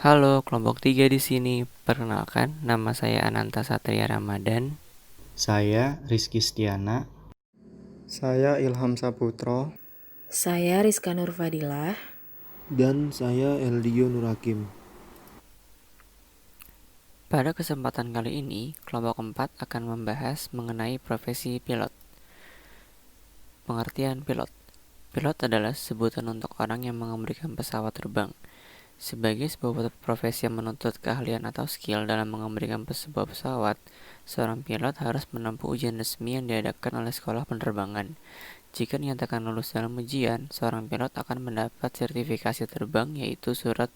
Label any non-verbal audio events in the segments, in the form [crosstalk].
Halo, kelompok 3 di sini. Perkenalkan, nama saya Ananta Satria Ramadan. Saya Rizky Stiana. Saya Ilham Saputro. Saya Rizka Nurfadilah. Dan saya Eldio Nurakim. Pada kesempatan kali ini, kelompok 4 akan membahas mengenai profesi pilot. Pengertian pilot. Pilot adalah sebutan untuk orang yang mengemudikan pesawat terbang. Sebagai sebuah profesi yang menuntut keahlian atau skill dalam mengemudikan sebuah pesawat, seorang pilot harus menempuh ujian resmi yang diadakan oleh sekolah penerbangan. Jika dinyatakan lulus dalam ujian, seorang pilot akan mendapat sertifikasi terbang, yaitu surat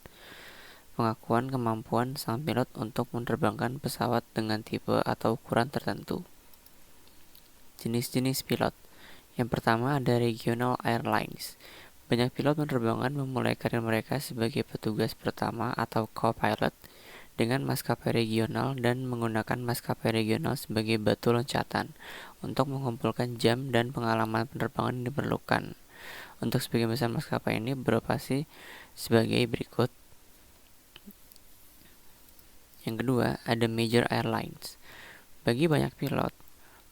pengakuan kemampuan sang pilot untuk menerbangkan pesawat dengan tipe atau ukuran tertentu. Jenis-jenis pilot. Yang pertama ada regional airlines. Banyak pilot penerbangan memulai karir mereka sebagai petugas pertama atau co-pilot dengan maskapai regional dan menggunakan maskapai regional sebagai batu loncatan untuk mengumpulkan jam dan pengalaman penerbangan yang diperlukan. Untuk sebagian besar maskapai ini beroperasi sebagai berikut. Yang kedua, ada major airlines. Bagi banyak pilot,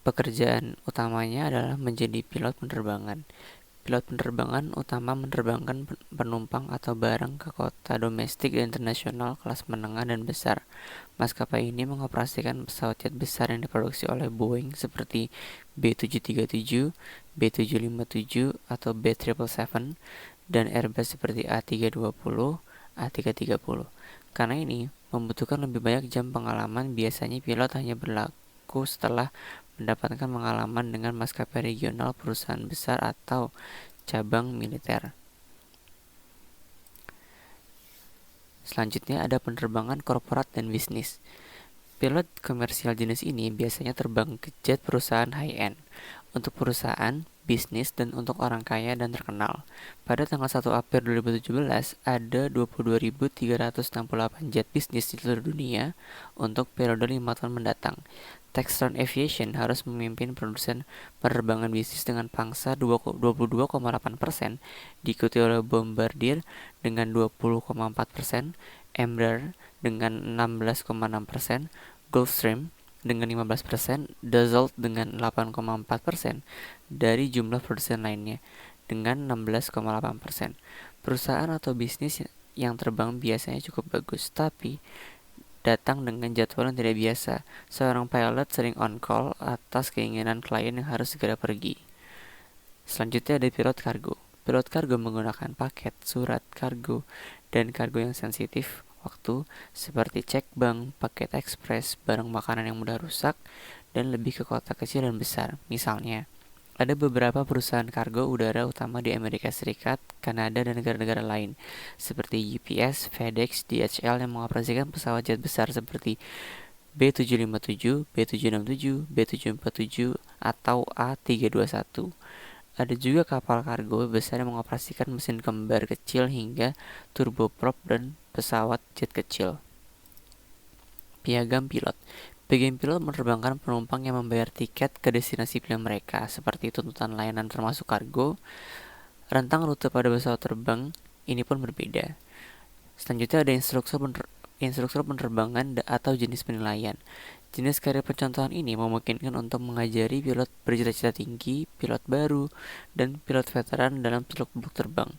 pekerjaan utamanya adalah menjadi pilot penerbangan. Pilot penerbangan utama menerbangkan penumpang atau barang ke kota domestik dan internasional kelas menengah dan besar. Maskapai ini mengoperasikan pesawat jet besar yang diproduksi oleh Boeing seperti B737, B757, atau B777, dan Airbus seperti A320, A330. Karena ini membutuhkan lebih banyak jam pengalaman, biasanya pilot hanya berlaku setelah mendapatkan pengalaman dengan maskapai regional perusahaan besar atau cabang militer. Selanjutnya ada penerbangan korporat dan bisnis. Pilot komersial jenis ini biasanya terbang ke jet perusahaan high-end, untuk perusahaan, bisnis, dan untuk orang kaya dan terkenal. Pada tanggal 1 April 2017, ada 22.368 jet bisnis di seluruh dunia untuk periode 5 tahun mendatang. Textron Aviation harus memimpin produsen penerbangan bisnis dengan pangsa 22,8%, diikuti oleh Bombardier dengan 20,4%, Embraer dengan 16,6%, Gulfstream dengan 15%, Dassault dengan 8,4%, dari jumlah produsen lainnya dengan 16,8%. Perusahaan atau bisnis yang terbang biasanya cukup bagus, tapi datang dengan jadwal yang tidak biasa. Seorang pilot sering on call atas keinginan klien yang harus segera pergi. Selanjutnya ada pilot kargo. Pilot kargo menggunakan paket, surat kargo, dan kargo yang sensitif waktu seperti cek bank, paket ekspres, barang makanan yang mudah rusak, dan lebih ke kota kecil dan besar. Misalnya, ada beberapa perusahaan kargo udara utama di Amerika Serikat, Kanada, dan negara-negara lain, seperti UPS, FedEx, DHL yang mengoperasikan pesawat jet besar seperti B757, B767, B747, atau A321. Ada juga kapal kargo besar yang mengoperasikan mesin kembar kecil hingga turboprop dan pesawat jet kecil. Piagam pilot. Bagian pilot menerbangkan penumpang yang membayar tiket ke destinasi pilihan mereka, seperti tuntutan layanan termasuk kargo. Rentang rute pada pesawat terbang ini pun berbeda. Selanjutnya ada instruktur penerbangan atau jenis penilaian. Jenis karir pencontohan ini memungkinkan untuk mengajari pilot bercita-cita tinggi, pilot baru, dan pilot veteran dalam seluk-beluk terbang.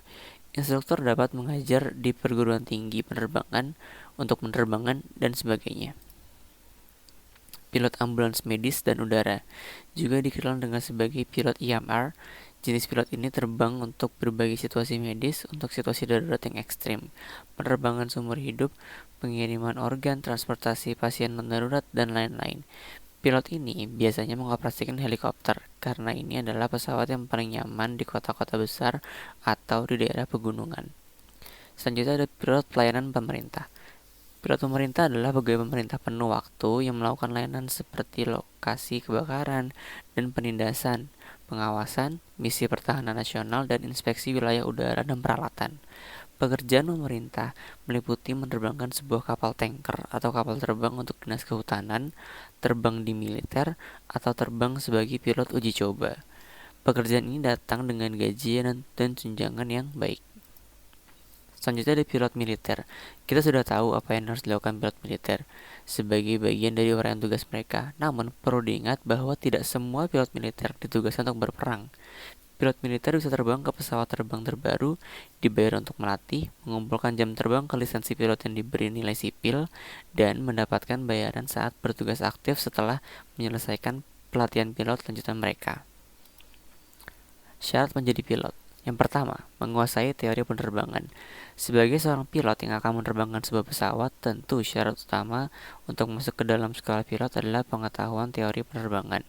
Instruktur dapat mengajar di perguruan tinggi penerbangan, untuk penerbangan, dan sebagainya. Pilot ambulans medis dan udara, juga dikenal dengan sebagai pilot EMR. Jenis pilot ini terbang untuk berbagai situasi medis, untuk situasi darurat yang ekstrim, penerbangan seumur hidup, pengiriman organ, transportasi pasien non-darurat, dan lain-lain. Pilot ini biasanya mengoperasikan helikopter, karena ini adalah pesawat yang paling nyaman di kota-kota besar atau di daerah pegunungan. Selanjutnya ada pilot pelayanan pemerintah. Pilot pemerintah adalah pegawai pemerintah penuh waktu yang melakukan layanan seperti lokasi kebakaran dan penindasan, pengawasan, misi pertahanan nasional, dan inspeksi wilayah udara dan peralatan. Pekerjaan pemerintah meliputi menerbangkan sebuah kapal tanker atau kapal terbang untuk dinas kehutanan, terbang di militer, atau terbang sebagai pilot uji coba. Pekerjaan ini datang dengan gaji dan tunjangan yang baik. Selanjutnya ada pilot militer. Kita sudah tahu apa yang harus dilakukan pilot militer sebagai bagian dari uraian tugas mereka. Namun, perlu diingat bahwa tidak semua pilot militer ditugaskan untuk berperang. Pilot militer bisa terbang ke pesawat terbang terbaru, dibayar untuk melatih, mengumpulkan jam terbang ke lisensi pilot yang diberi nilai sipil, dan mendapatkan bayaran saat bertugas aktif setelah menyelesaikan pelatihan pilot lanjutan mereka. Syarat menjadi pilot. Yang pertama, menguasai teori penerbangan. Sebagai seorang pilot yang akan menerbangkan sebuah pesawat, tentu syarat utama untuk masuk ke dalam sekolah pilot adalah pengetahuan teori penerbangan.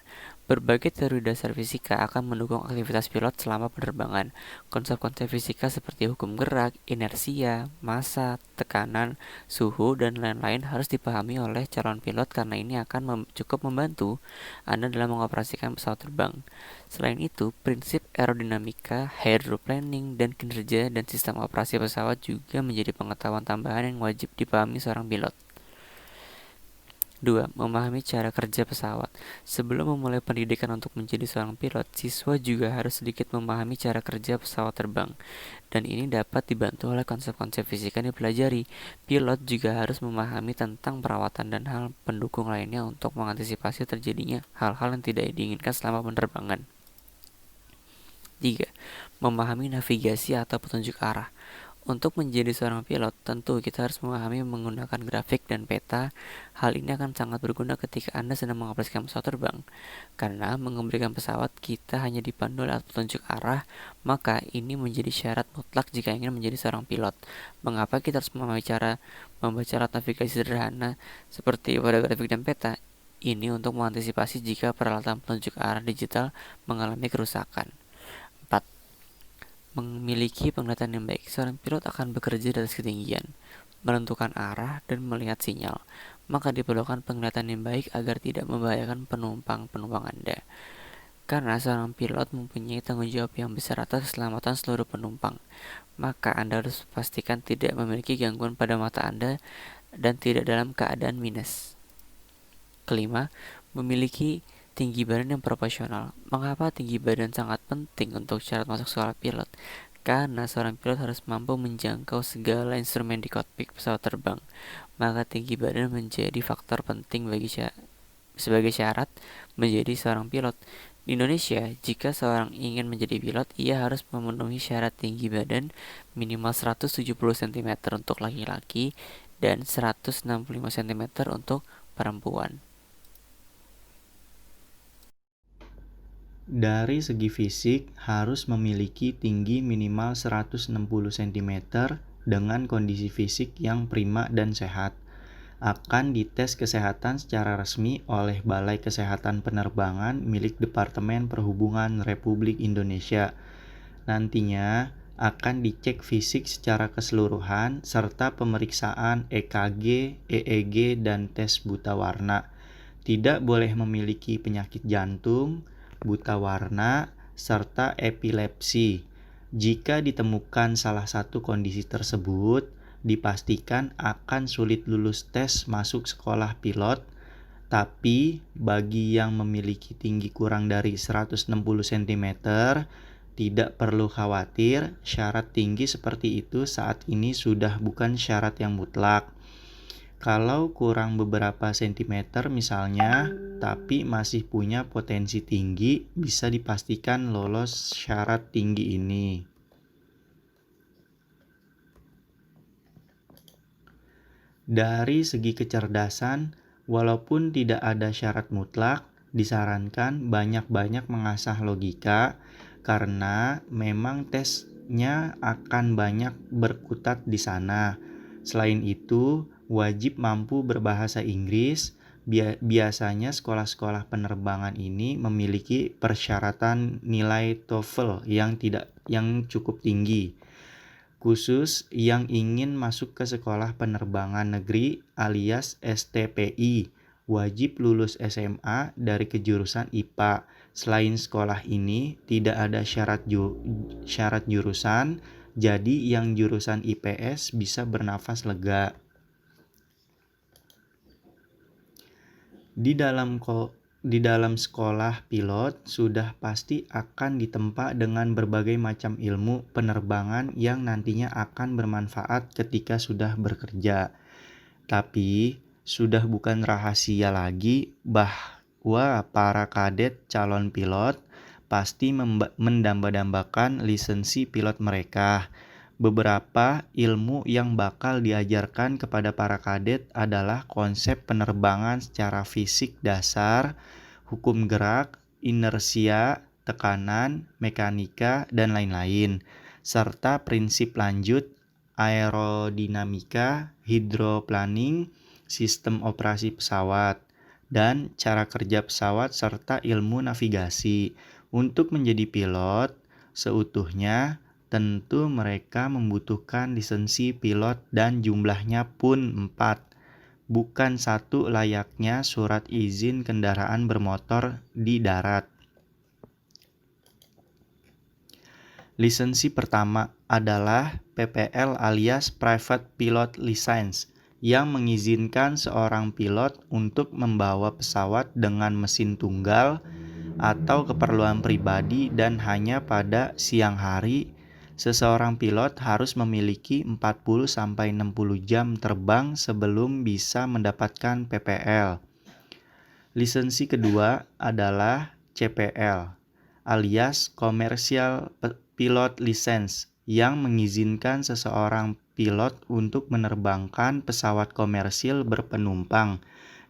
Berbagai teori dasar fisika akan mendukung aktivitas pilot selama penerbangan. Konsep-konsep fisika seperti hukum gerak, inersia, massa, tekanan, suhu, dan lain-lain harus dipahami oleh calon pilot karena ini akan cukup membantu Anda dalam mengoperasikan pesawat terbang. Selain itu, prinsip aerodinamika, hydroplaning, dan kinerja dan sistem operasi pesawat juga menjadi pengetahuan tambahan yang wajib dipahami seorang pilot. 2. Memahami cara kerja pesawat. Sebelum memulai pendidikan untuk menjadi seorang pilot, siswa juga harus sedikit memahami cara kerja pesawat terbang. Dan ini dapat dibantu oleh konsep-konsep fisika yang dipelajari. Pilot juga harus memahami tentang perawatan dan hal pendukung lainnya untuk mengantisipasi terjadinya hal-hal yang tidak diinginkan selama penerbangan. 3. Memahami navigasi atau petunjuk arah. Untuk menjadi seorang pilot, tentu kita harus memahami menggunakan grafik dan peta. Hal ini akan sangat berguna ketika Anda sedang mengoperasikan pesawat terbang. Karena mengembudikan pesawat, kita hanya dipandu oleh petunjuk arah, maka ini menjadi syarat mutlak jika ingin menjadi seorang pilot. Mengapa kita harus membaca alat navigasi sederhana seperti pada grafik dan peta? Ini untuk mengantisipasi jika peralatan petunjuk arah digital mengalami kerusakan. 4. Memiliki penglihatan yang baik. Seorang pilot akan bekerja di atas ketinggian, menentukan arah, dan melihat sinyal. Maka diperlukan penglihatan yang baik agar tidak membahayakan penumpang Anda. Karena seorang pilot mempunyai tanggung jawab yang besar atas keselamatan seluruh penumpang, maka Anda harus pastikan tidak memiliki gangguan pada mata Anda dan tidak dalam keadaan minus. 5. Memiliki tinggi badan yang proporsional. Mengapa tinggi badan sangat penting untuk syarat masuk sekolah pilot? Karena seorang pilot harus mampu menjangkau segala instrumen di kokpit pesawat terbang. Maka tinggi badan menjadi faktor penting sebagai syarat menjadi seorang pilot. Di Indonesia, jika seorang ingin menjadi pilot, ia harus memenuhi syarat tinggi badan minimal 170 cm untuk laki-laki dan 165 cm untuk perempuan. Dari segi fisik, harus memiliki tinggi minimal 160 cm dengan kondisi fisik yang prima dan sehat. Akan dites kesehatan secara resmi oleh Balai Kesehatan Penerbangan milik Departemen Perhubungan Republik Indonesia. Nantinya akan dicek fisik secara keseluruhan serta pemeriksaan EKG, EEG, dan tes buta warna. Tidak boleh memiliki penyakit jantung, buta warna, serta epilepsi. Jika ditemukan salah satu kondisi tersebut, dipastikan akan sulit lulus tes masuk sekolah pilot. Tapi bagi yang memiliki tinggi kurang dari 160 cm, tidak perlu khawatir. Syarat tinggi seperti itu saat ini sudah bukan syarat yang mutlak. Kalau kurang beberapa sentimeter misalnya, tapi masih punya potensi tinggi, bisa dipastikan lolos syarat tinggi ini. Dari segi kecerdasan, walaupun tidak ada syarat mutlak, disarankan banyak-banyak mengasah logika karena memang tesnya akan banyak berkutat di sana. Selain itu, wajib mampu berbahasa Inggris. Biasanya sekolah-sekolah penerbangan ini memiliki persyaratan nilai TOEFL yang cukup tinggi. Khusus yang ingin masuk ke sekolah penerbangan negeri alias STPI, wajib lulus SMA dari kejurusan IPA. Selain sekolah ini, tidak ada syarat jurusan, jadi yang jurusan IPS bisa bernafas di dalam sekolah pilot sudah pasti akan ditempa dengan berbagai macam ilmu penerbangan yang nantinya akan bermanfaat ketika sudah bekerja. Tapi sudah bukan rahasia lagi bahwa para kadet calon pilot pasti mendamba-dambakan lisensi pilot mereka. Beberapa ilmu yang bakal diajarkan kepada para kadet adalah konsep penerbangan secara fisik dasar, hukum gerak, inersia, tekanan, mekanika, dan lain-lain, serta prinsip lanjut, aerodinamika, hidroplaning, sistem operasi pesawat, dan cara kerja pesawat serta ilmu navigasi. Untuk menjadi pilot seutuhnya, tentu mereka membutuhkan lisensi pilot dan jumlahnya pun 4, bukan 1 layaknya surat izin kendaraan bermotor di darat. Lisensi pertama adalah PPL alias Private Pilot License yang mengizinkan seorang pilot untuk membawa pesawat dengan mesin tunggal atau keperluan pribadi dan hanya pada siang hari. Seseorang pilot harus memiliki 40-60 jam terbang sebelum bisa mendapatkan PPL. Lisensi kedua adalah CPL alias Commercial Pilot License yang mengizinkan seseorang pilot untuk menerbangkan pesawat komersil berpenumpang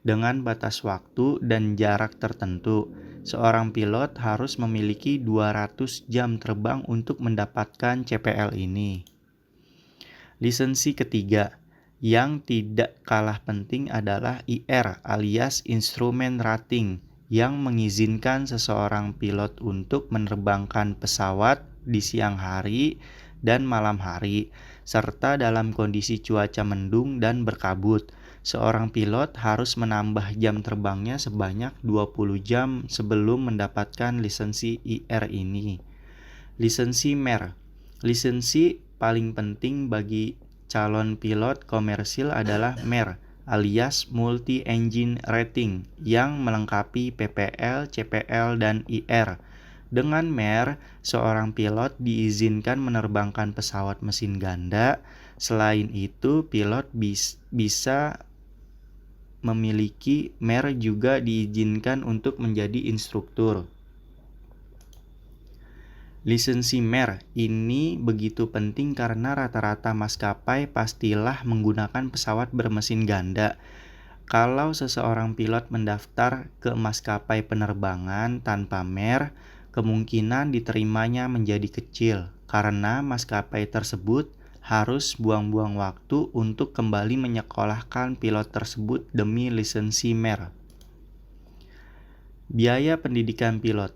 dengan batas waktu dan jarak tertentu. Seorang pilot harus memiliki 200 jam terbang untuk mendapatkan CPL ini. Lisensi ketiga yang tidak kalah penting adalah IR alias Instrument Rating yang mengizinkan seseorang pilot untuk menerbangkan pesawat di siang hari dan malam hari, serta dalam kondisi cuaca mendung dan berkabut. Seorang pilot harus menambah jam terbangnya sebanyak 20 jam sebelum mendapatkan lisensi IR ini. Lisensi MER. Lisensi paling penting bagi calon pilot komersil adalah MER alias Multi Engine Rating yang melengkapi PPL, CPL, dan IR. Dengan MER, seorang pilot diizinkan menerbangkan pesawat mesin ganda. Selain itu, pilot bisa memiliki MER juga diizinkan untuk menjadi instruktur. Lisensi MER ini begitu penting karena rata-rata maskapai pastilah menggunakan pesawat bermesin ganda. Kalau seseorang pilot mendaftar ke maskapai penerbangan tanpa MER, kemungkinan diterimanya menjadi kecil karena maskapai tersebut harus buang-buang waktu untuk kembali menyekolahkan pilot tersebut demi lisensi MER. Biaya pendidikan pilot.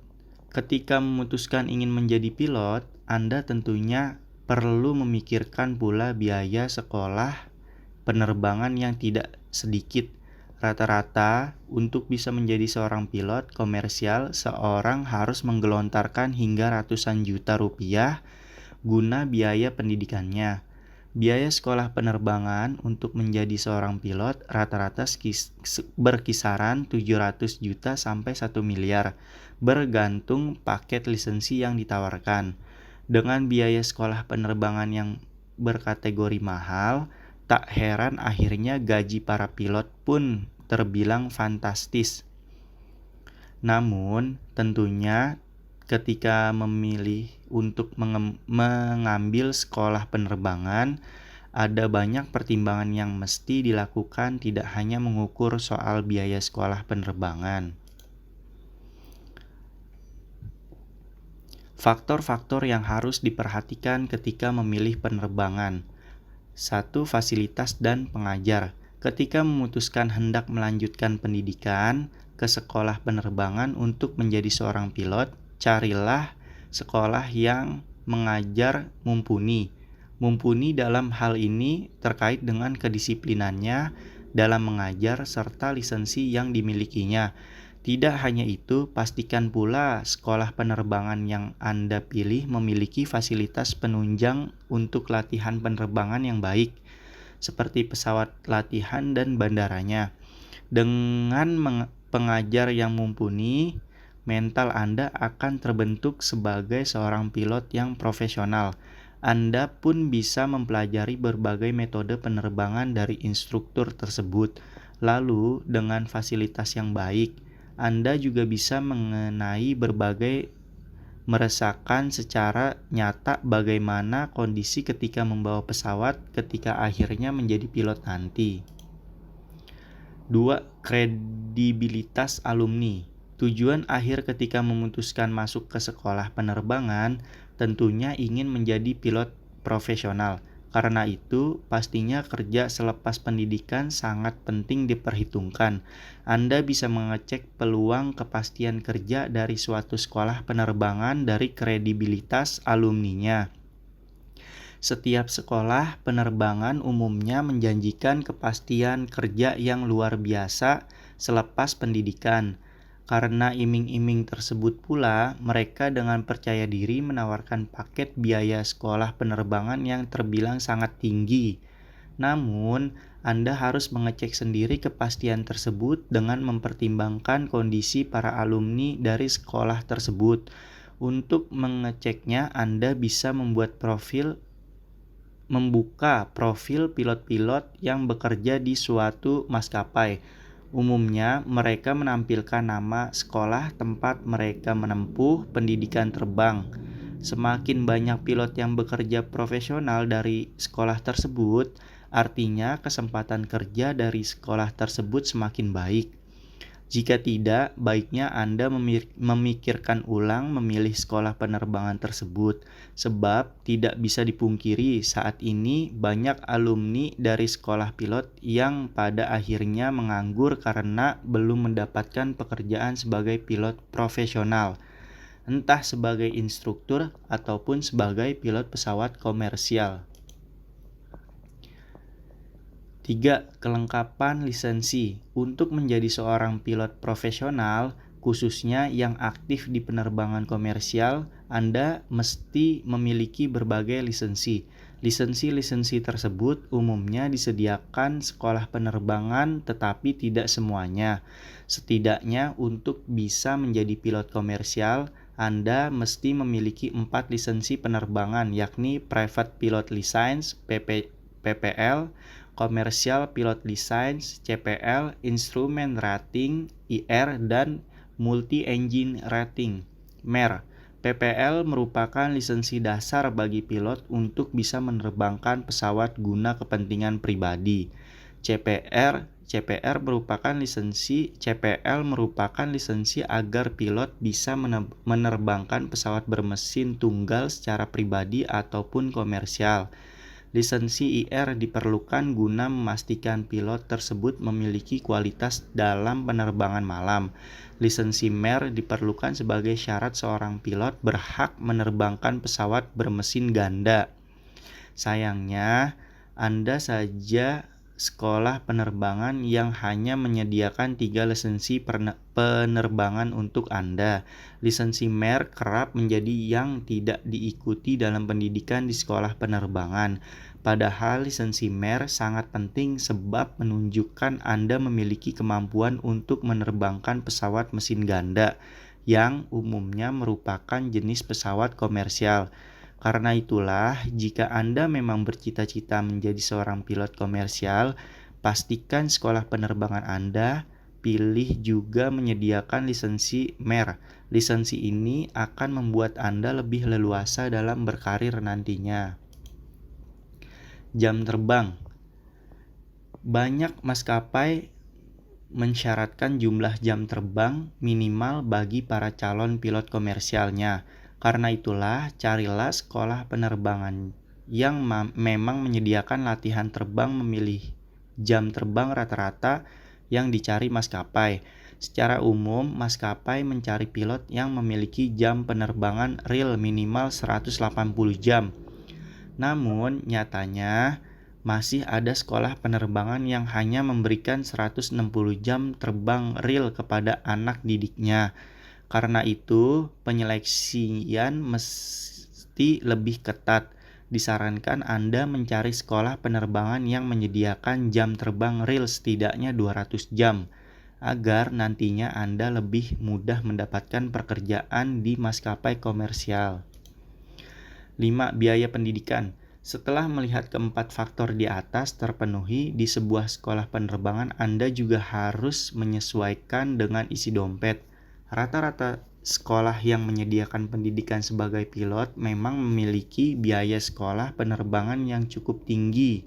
Ketika memutuskan ingin menjadi pilot, Anda tentunya perlu memikirkan pula biaya sekolah penerbangan yang tidak sedikit. Rata-rata, untuk bisa menjadi seorang pilot komersial, seorang harus menggelontarkan hingga ratusan juta rupiah guna biaya pendidikannya. Biaya sekolah penerbangan untuk menjadi seorang pilot rata-rata berkisaran 700 juta sampai 1 miliar, bergantung paket lisensi yang ditawarkan. Dengan biaya sekolah penerbangan yang berkategori mahal, tak heran akhirnya gaji para pilot pun terbilang fantastis. Namun, tentunya ketika memilih untuk mengambil sekolah penerbangan, ada banyak pertimbangan yang mesti dilakukan, tidak hanya mengukur soal biaya sekolah penerbangan. Faktor-faktor yang harus diperhatikan ketika memilih penerbangan. 1. Fasilitas dan pengajar. Ketika memutuskan hendak melanjutkan pendidikan ke sekolah penerbangan untuk menjadi seorang pilot, carilah sekolah yang mengajar mumpuni. Mumpuni dalam hal ini terkait dengan kedisiplinannya dalam mengajar serta lisensi yang dimilikinya. Tidak hanya itu, pastikan pula sekolah penerbangan yang Anda pilih memiliki fasilitas penunjang untuk latihan penerbangan yang baik, seperti pesawat latihan dan bandaranya. Dengan pengajar yang mumpuni, mental Anda akan terbentuk sebagai seorang pilot yang profesional. Anda pun bisa mempelajari berbagai metode penerbangan dari instruktur tersebut. Lalu, dengan fasilitas yang baik, Anda juga bisa merasakan secara nyata bagaimana kondisi ketika membawa pesawat ketika akhirnya menjadi pilot nanti. 2. Kredibilitas alumni. Tujuan akhir ketika memutuskan masuk ke sekolah penerbangan tentunya ingin menjadi pilot profesional. Karena itu, pastinya kerja selepas pendidikan sangat penting diperhitungkan. Anda bisa mengecek peluang kepastian kerja dari suatu sekolah penerbangan dari kredibilitas alumninya. Setiap sekolah penerbangan umumnya menjanjikan kepastian kerja yang luar biasa selepas pendidikan. Karena iming-iming tersebut pula, mereka dengan percaya diri menawarkan paket biaya sekolah penerbangan yang terbilang sangat tinggi. Namun, Anda harus mengecek sendiri kepastian tersebut dengan mempertimbangkan kondisi para alumni dari sekolah tersebut. Untuk mengeceknya, Anda bisa membuka profil pilot-pilot yang bekerja di suatu maskapai. Umumnya, mereka menampilkan nama sekolah tempat mereka menempuh pendidikan terbang. Semakin banyak pilot yang bekerja profesional dari sekolah tersebut, artinya kesempatan kerja dari sekolah tersebut semakin baik. Jika tidak, baiknya Anda memikirkan ulang memilih sekolah penerbangan tersebut, sebab tidak bisa dipungkiri saat ini banyak alumni dari sekolah pilot yang pada akhirnya menganggur karena belum mendapatkan pekerjaan sebagai pilot profesional, entah sebagai instruktur ataupun sebagai pilot pesawat komersial. 3. Kelengkapan lisensi. Untuk menjadi seorang pilot profesional, khususnya yang aktif di penerbangan komersial, Anda mesti memiliki berbagai lisensi. Lisensi-lisensi tersebut umumnya disediakan sekolah penerbangan, tetapi tidak semuanya. Setidaknya untuk bisa menjadi pilot komersial, Anda mesti memiliki 4 lisensi penerbangan, yakni Private Pilot License, [laughs] Commercial Pilot License (CPL), Instrument Rating (IR), dan Multi Engine Rating (MER). PPL merupakan lisensi dasar bagi pilot untuk bisa menerbangkan pesawat guna kepentingan pribadi. CPR merupakan lisensi agar pilot bisa menerbangkan pesawat bermesin tunggal secara pribadi ataupun komersial. Lisensi IR diperlukan guna memastikan pilot tersebut memiliki kualitas dalam penerbangan malam. Lisensi MER diperlukan sebagai syarat seorang pilot berhak menerbangkan pesawat bermesin ganda. Sayangnya, Anda saja sekolah penerbangan yang hanya menyediakan 3 lisensi penerbangan untuk Anda. Lisensi MER kerap menjadi yang tidak diikuti dalam pendidikan di sekolah penerbangan. Padahal lisensi MER sangat penting sebab menunjukkan Anda memiliki kemampuan untuk menerbangkan pesawat mesin ganda, yang umumnya merupakan jenis pesawat komersial. Karena itulah, jika Anda memang bercita-cita menjadi seorang pilot komersial, pastikan sekolah penerbangan Anda pilih juga menyediakan lisensi MER. Lisensi ini akan membuat Anda lebih leluasa dalam berkarir nantinya. Jam terbang. Banyak maskapai mensyaratkan jumlah jam terbang minimal bagi para calon pilot komersialnya. Karena itulah, carilah sekolah penerbangan yang memang menyediakan latihan terbang memilih jam terbang rata-rata yang dicari maskapai. Secara umum, maskapai mencari pilot yang memiliki jam penerbangan real minimal 180 jam. Namun, nyatanya masih ada sekolah penerbangan yang hanya memberikan 160 jam terbang real kepada anak didiknya. Karena itu, penyeleksian mesti lebih ketat. Disarankan Anda mencari sekolah penerbangan yang menyediakan jam terbang real setidaknya 200 jam. agar nantinya Anda lebih mudah mendapatkan pekerjaan di maskapai komersial. 5. Biaya pendidikan. Setelah melihat keempat faktor di atas terpenuhi di sebuah sekolah penerbangan, Anda juga harus menyesuaikan dengan isi dompet. Rata-rata sekolah yang menyediakan pendidikan sebagai pilot memang memiliki biaya sekolah penerbangan yang cukup tinggi,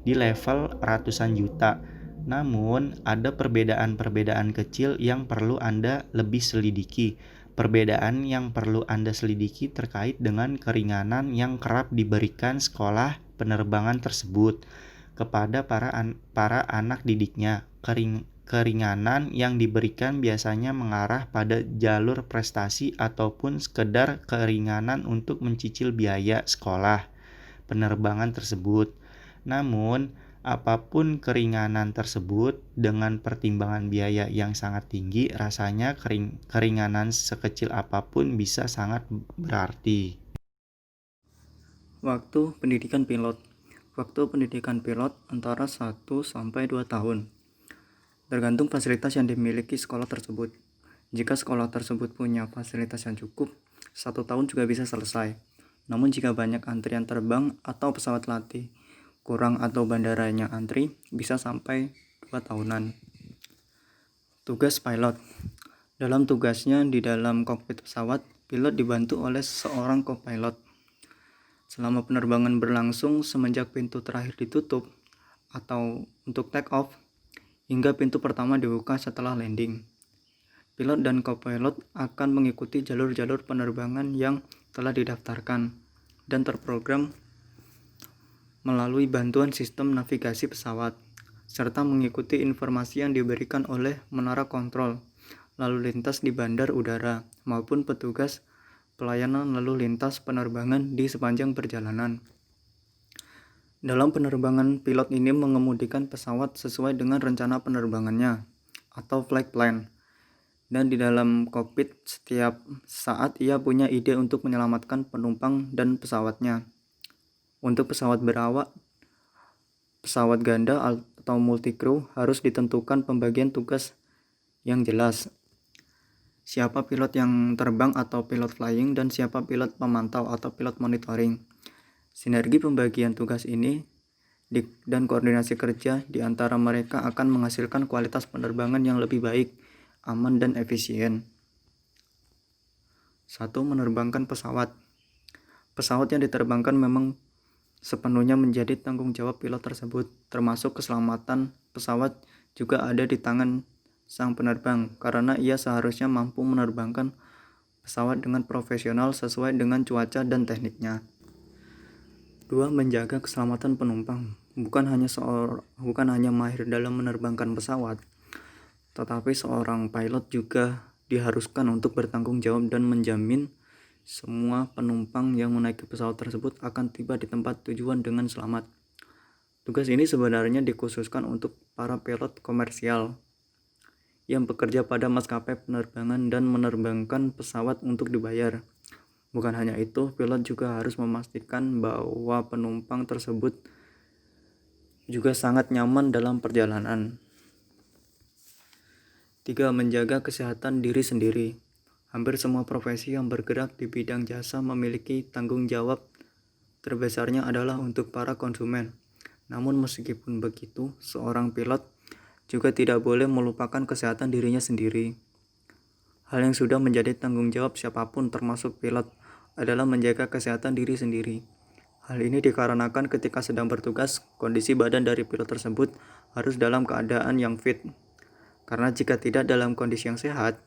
di level ratusan juta. Namun, ada perbedaan-perbedaan kecil yang perlu Anda lebih selidiki. Perbedaan yang perlu Anda selidiki terkait dengan keringanan yang kerap diberikan sekolah penerbangan tersebut kepada para anak didiknya. Keringanan yang diberikan biasanya mengarah pada jalur prestasi ataupun sekedar keringanan untuk mencicil biaya sekolah penerbangan tersebut. Namun, apapun keringanan tersebut, dengan pertimbangan biaya yang sangat tinggi, rasanya keringanan sekecil apapun bisa sangat berarti. Waktu pendidikan pilot. Waktu pendidikan pilot antara 1 sampai 2 tahun. Tergantung fasilitas yang dimiliki sekolah tersebut. Jika sekolah tersebut punya fasilitas yang cukup, 1 tahun juga bisa selesai. Namun jika banyak antrian terbang atau pesawat latih kurang atau bandaranya antri, bisa sampai 2 tahunan. Tugas pilot. Dalam tugasnya di dalam kokpit pesawat, pilot dibantu oleh seorang co-pilot. Selama penerbangan berlangsung semenjak pintu terakhir ditutup atau untuk take off hingga pintu pertama dibuka setelah landing, pilot dan co-pilot akan mengikuti jalur-jalur penerbangan yang telah didaftarkan dan terprogram melalui bantuan sistem navigasi pesawat, serta mengikuti informasi yang diberikan oleh menara kontrol lalu lintas di bandar udara maupun petugas pelayanan lalu lintas penerbangan di sepanjang perjalanan. Dalam penerbangan, pilot ini mengemudikan pesawat sesuai dengan rencana penerbangannya atau flight plan. Dan di dalam kokpit setiap saat ia punya ide untuk menyelamatkan penumpang dan pesawatnya. Untuk pesawat berawak, pesawat ganda atau multi-crew harus ditentukan pembagian tugas yang jelas. Siapa pilot yang terbang atau pilot flying dan siapa pilot pemantau atau pilot monitoring. Sinergi pembagian tugas ini dan koordinasi kerja di antara mereka akan menghasilkan kualitas penerbangan yang lebih baik, aman dan efisien. 1. Menerbangkan pesawat. Pesawat yang diterbangkan memang sepenuhnya menjadi tanggung jawab pilot tersebut, termasuk keselamatan pesawat juga ada di tangan sang penerbang, karena ia seharusnya mampu menerbangkan pesawat dengan profesional sesuai dengan cuaca dan tekniknya. 2. Menjaga keselamatan penumpang. Bukan hanya mahir dalam menerbangkan pesawat, tetapi seorang pilot juga diharuskan untuk bertanggung jawab dan menjamin semua penumpang yang menaiki pesawat tersebut akan tiba di tempat tujuan dengan selamat. Tugas ini sebenarnya dikhususkan untuk para pilot komersial yang bekerja pada maskapai penerbangan dan menerbangkan pesawat untuk dibayar. Bukan hanya itu, pilot juga harus memastikan bahwa penumpang tersebut juga sangat nyaman dalam perjalanan. 3. Menjaga kesehatan diri sendiri. Hampir semua profesi yang bergerak di bidang jasa memiliki tanggung jawab terbesarnya adalah untuk para konsumen. Namun meskipun begitu, seorang pilot juga tidak boleh melupakan kesehatan dirinya sendiri. Hal yang sudah menjadi tanggung jawab siapapun termasuk pilot adalah menjaga kesehatan diri sendiri. Hal ini dikarenakan ketika sedang bertugas, kondisi badan dari pilot tersebut harus dalam keadaan yang fit. Karena jika tidak dalam kondisi yang sehat,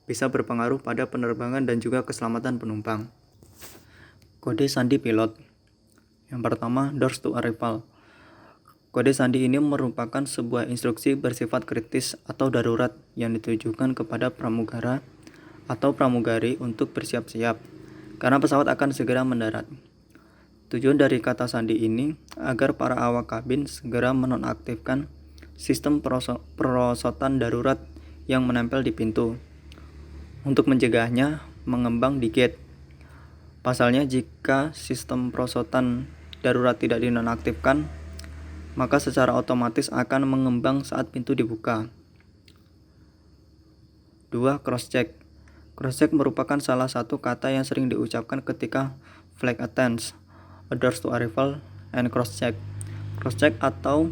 bisa berpengaruh pada penerbangan dan juga keselamatan penumpang. Kode sandi pilot. Yang pertama, doors to arrival. Kode sandi ini merupakan sebuah instruksi bersifat kritis atau darurat yang ditujukan kepada pramugara atau pramugari untuk bersiap-siap, karena pesawat akan segera mendarat. Tujuan dari kata sandi ini agar para awak kabin segera menonaktifkan sistem perosotan darurat yang menempel di pintu, untuk mencegahnya mengembang di gate. Pasalnya, jika sistem perosotan darurat tidak dinonaktifkan, maka secara otomatis akan mengembang saat pintu dibuka. 2. Cross-check. Cross-check merupakan salah satu kata yang sering diucapkan ketika flight attendants, orders to arrival, and cross-check. Cross-check atau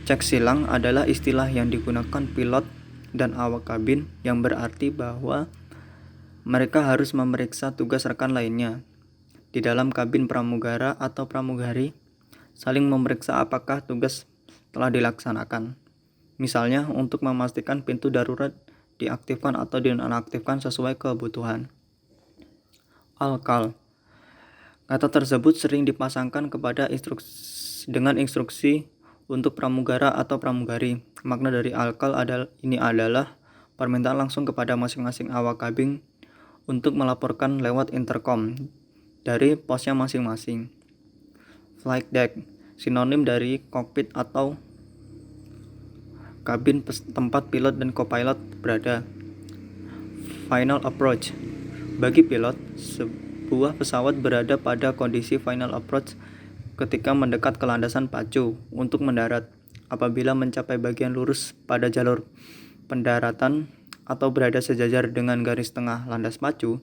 cek silang adalah istilah yang digunakan pilot dan awak kabin yang berarti bahwa mereka harus memeriksa tugas rekan lainnya di dalam kabin pramugara atau pramugari, saling memeriksa apakah tugas telah dilaksanakan. Misalnya untuk memastikan pintu darurat diaktifkan atau dinonaktifkan sesuai kebutuhan. Al-kal. Kata tersebut sering dipasangkan kepada dengan instruksi untuk pramugara atau pramugari. Makna dari al-kal ini adalah permintaan langsung kepada masing-masing awak kabin untuk melaporkan lewat intercom dari posnya masing-masing. Flight deck, sinonim dari kokpit atau kabin tempat pilot dan co-pilot berada. Final approach. Bagi pilot, sebuah pesawat berada pada kondisi final approach ketika mendekat ke landasan pacu untuk mendarat. Apabila mencapai bagian lurus pada jalur pendaratan atau berada sejajar dengan garis tengah landas pacu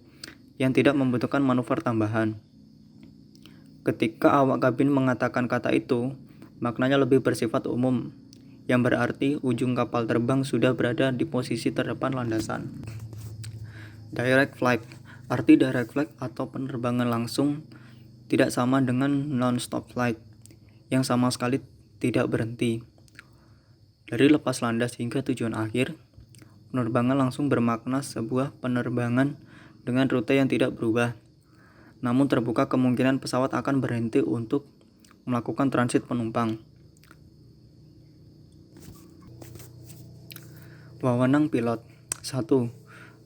yang tidak membutuhkan manuver tambahan. Ketika awak kabin mengatakan kata itu, maknanya lebih bersifat umum, yang berarti ujung kapal terbang sudah berada di posisi terdepan landasan. Direct flight. Arti direct flight atau penerbangan langsung tidak sama dengan non-stop flight, yang sama sekali tidak berhenti. Dari lepas landas hingga tujuan akhir, penerbangan langsung bermakna sebuah penerbangan dengan rute yang tidak berubah, namun terbuka kemungkinan pesawat akan berhenti untuk melakukan transit penumpang. Wewenang pilot. 1.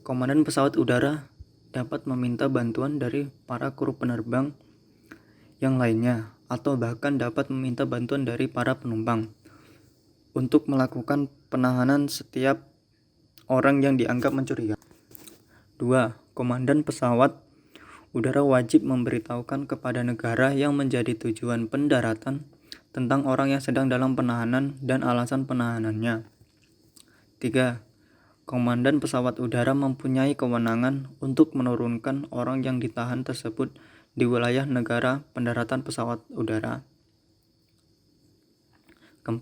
Komandan pesawat udara dapat meminta bantuan dari para kru penerbang yang lainnya atau bahkan dapat meminta bantuan dari para penumpang untuk melakukan penahanan setiap orang yang dianggap mencurigakan. 2. Komandan pesawat udara wajib memberitahukan kepada negara yang menjadi tujuan pendaratan tentang orang yang sedang dalam penahanan dan alasan penahanannya. 3. Komandan pesawat udara mempunyai kewenangan untuk menurunkan orang yang ditahan tersebut di wilayah negara pendaratan pesawat udara. 4.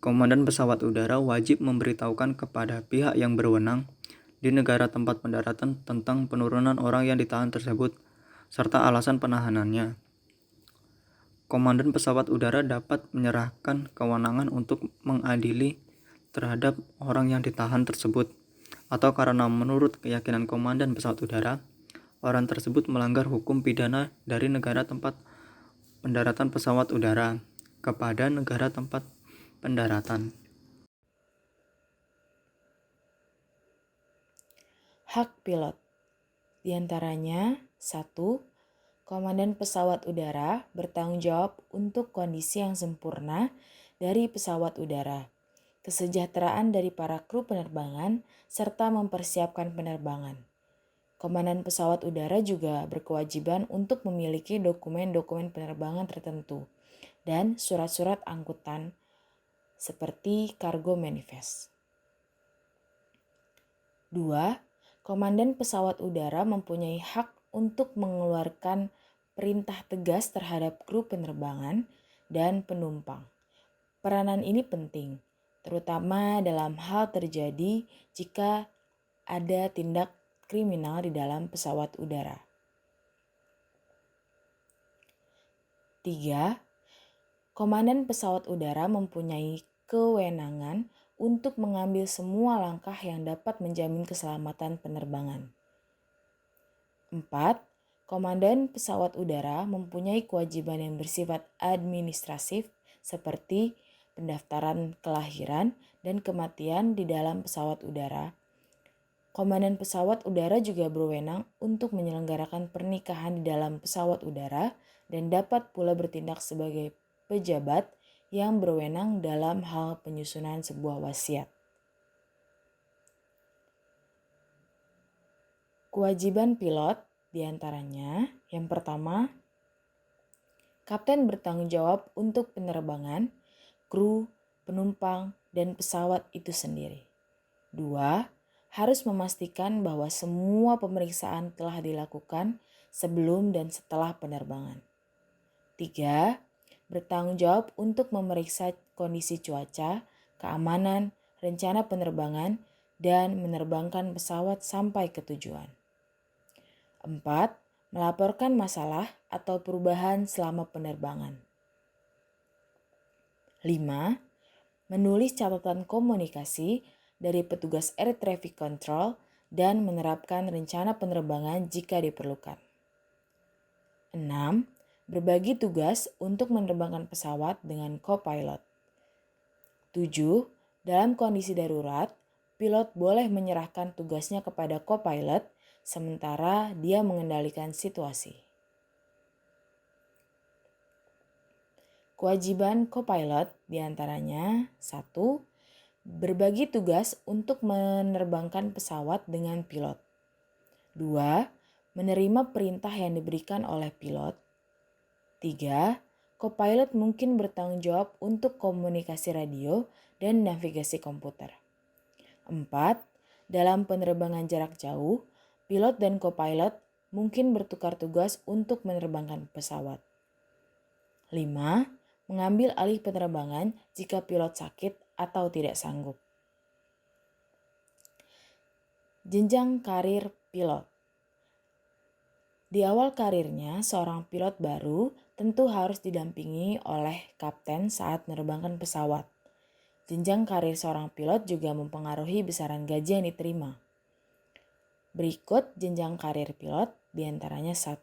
Komandan pesawat udara wajib memberitahukan kepada pihak yang berwenang di negara tempat pendaratan tentang penurunan orang yang ditahan tersebut, serta alasan penahanannya. Komandan pesawat udara dapat menyerahkan kewenangan untuk mengadili terhadap orang yang ditahan tersebut, atau karena menurut keyakinan komandan pesawat udara, orang tersebut melanggar hukum pidana dari negara tempat pendaratan pesawat udara kepada negara tempat pendaratan. Hak pilot. Di antaranya, 1. Komandan pesawat udara bertanggung jawab untuk kondisi yang sempurna dari pesawat udara, kesejahteraan dari para kru penerbangan, serta mempersiapkan penerbangan. Komandan pesawat udara juga berkewajiban untuk memiliki dokumen-dokumen penerbangan tertentu dan surat-surat angkutan seperti cargo manifest. 2. Komandan pesawat udara mempunyai hak untuk mengeluarkan perintah tegas terhadap kru penerbangan dan penumpang. Peranan ini penting, terutama dalam hal terjadi jika ada tindak kriminal di dalam pesawat udara. 3. Komandan pesawat udara mempunyai kewenangan untuk mengambil semua langkah yang dapat menjamin keselamatan penerbangan. 4. Komandan pesawat udara mempunyai kewajiban yang bersifat administratif seperti pendaftaran kelahiran dan kematian di dalam pesawat udara. Komandan pesawat udara juga berwenang untuk menyelenggarakan pernikahan di dalam pesawat udara dan dapat pula bertindak sebagai pejabat yang berwenang dalam hal penyusunan sebuah wasiat. Kewajiban pilot diantaranya, yang pertama, kapten bertanggung jawab untuk penerbangan, kru, penumpang, dan pesawat itu sendiri. 2. harus memastikan bahwa semua pemeriksaan telah dilakukan sebelum dan setelah penerbangan. 3. Bertanggung jawab untuk memeriksa kondisi cuaca, keamanan, rencana penerbangan, dan menerbangkan pesawat sampai ke tujuan. 4. Melaporkan masalah atau perubahan selama penerbangan. 5. Menulis catatan komunikasi dari petugas Air Traffic Control dan menerapkan rencana penerbangan jika diperlukan. 6. Berbagi tugas untuk menerbangkan pesawat dengan co-pilot. 7. Dalam kondisi darurat, pilot boleh menyerahkan tugasnya kepada co-pilot sementara dia mengendalikan situasi. Kewajiban co-pilot diantaranya 1. Berbagi tugas untuk menerbangkan pesawat dengan pilot. 2. Menerima perintah yang diberikan oleh pilot. 3. Co-pilot mungkin bertanggung jawab untuk komunikasi radio dan navigasi komputer. 4. Dalam penerbangan jarak jauh, pilot dan co-pilot mungkin bertukar tugas untuk menerbangkan pesawat. 5. Mengambil alih penerbangan jika pilot sakit atau tidak sanggup. Jenjang karir pilot. Di awal karirnya, seorang pilot baru tentu harus didampingi oleh kapten saat menerbangkan pesawat. Jenjang karir seorang pilot juga mempengaruhi besaran gaji yang diterima. Berikut jenjang karir pilot, diantaranya 1.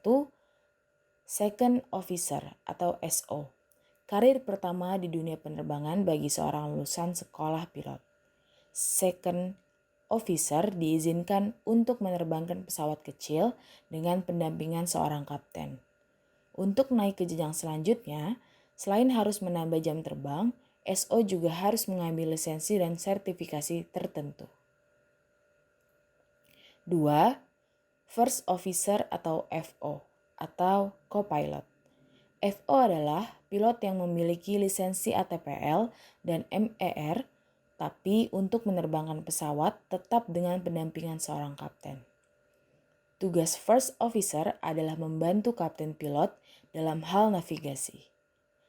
Second Officer atau SO. Karir pertama di dunia penerbangan bagi seorang lulusan sekolah pilot. Second Officer diizinkan untuk menerbangkan pesawat kecil dengan pendampingan seorang kapten. Untuk naik ke jenjang selanjutnya, selain harus menambah jam terbang, SO juga harus mengambil lisensi dan sertifikasi tertentu. 2. First Officer atau FO atau co-pilot. FO adalah pilot yang memiliki lisensi ATPL dan MER, tapi untuk menerbangkan pesawat tetap dengan pendampingan seorang kapten. Tugas First Officer adalah membantu kapten pilot dalam hal navigasi.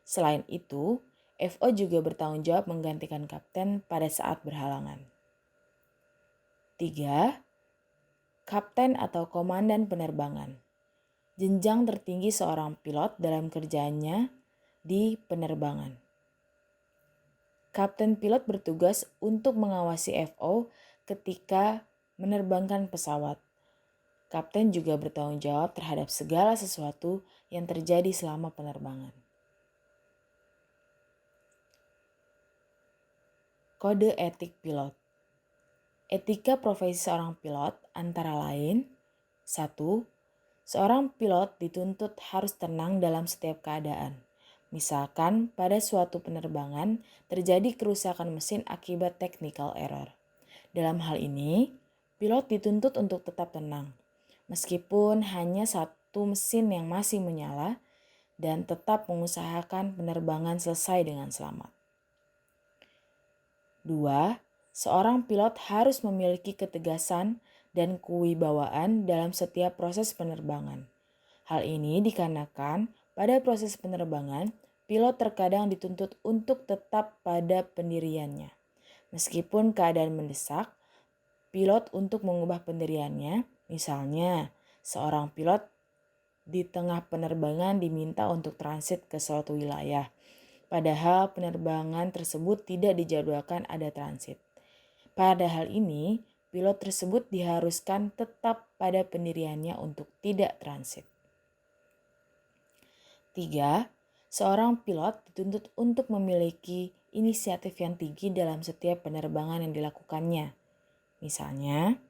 Selain itu, FO juga bertanggung jawab menggantikan kapten pada saat berhalangan. 3. Kapten atau komandan penerbangan. Jenjang tertinggi seorang pilot dalam kerjaannya di penerbangan. Kapten pilot bertugas untuk mengawasi FO ketika menerbangkan pesawat. Kapten juga bertanggung jawab terhadap segala sesuatu yang terjadi selama penerbangan. Kode etik pilot. Etika profesi seorang pilot antara lain 1. Seorang pilot dituntut harus tenang dalam setiap keadaan. Misalkan pada suatu penerbangan terjadi kerusakan mesin akibat technical error. Dalam hal ini, pilot dituntut untuk tetap tenang, meskipun hanya satu mesin yang masih menyala, dan tetap mengusahakan penerbangan selesai dengan selamat. 2. Seorang pilot harus memiliki ketegasan dan kewibawaan dalam setiap proses penerbangan. Hal ini dikarenakan pada proses penerbangan, pilot terkadang dituntut untuk tetap pada pendiriannya. Meskipun keadaan mendesak, pilot untuk mengubah pendiriannya, misalnya seorang pilot di tengah penerbangan diminta untuk transit ke suatu wilayah, padahal penerbangan tersebut tidak dijadwalkan ada transit. Pada hal ini, pilot tersebut diharuskan tetap pada pendiriannya untuk tidak transit. 3. Seorang pilot dituntut untuk memiliki inisiatif yang tinggi dalam setiap penerbangan yang dilakukannya. Misalnya,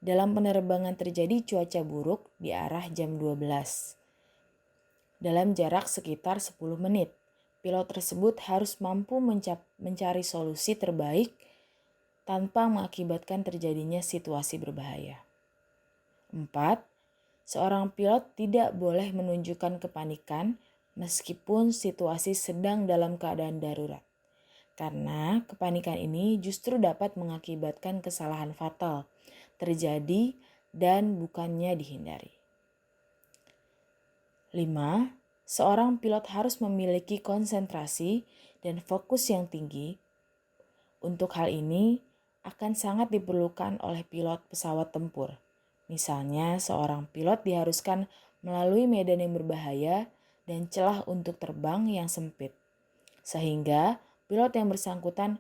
dalam penerbangan terjadi cuaca buruk di arah jam 12. Dalam jarak sekitar 10 menit, pilot tersebut harus mampu mencari solusi terbaik tanpa mengakibatkan terjadinya situasi berbahaya. 4. Seorang pilot tidak boleh menunjukkan kepanikan meskipun situasi sedang dalam keadaan darurat. Karena kepanikan ini justru dapat mengakibatkan kesalahan fatal terjadi dan bukannya dihindari. 5. Seorang pilot harus memiliki konsentrasi dan fokus yang tinggi. Untuk hal ini akan sangat diperlukan oleh pilot pesawat tempur. Misalnya, seorang pilot diharuskan melalui medan yang berbahaya dan celah untuk terbang yang sempit. Sehingga pilot yang bersangkutan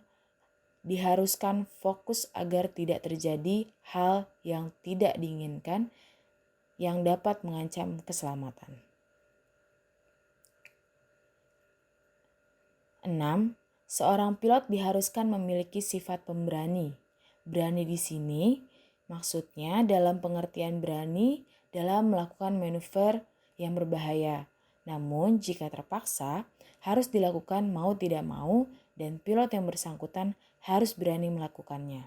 diharuskan fokus agar tidak terjadi hal yang tidak diinginkan yang dapat mengancam keselamatan. 6. Seorang pilot diharuskan memiliki sifat pemberani. Berani di sini maksudnya dalam pengertian berani dalam melakukan manuver yang berbahaya. Namun jika terpaksa harus dilakukan mau tidak mau dan pilot yang bersangkutan harus berani melakukannya.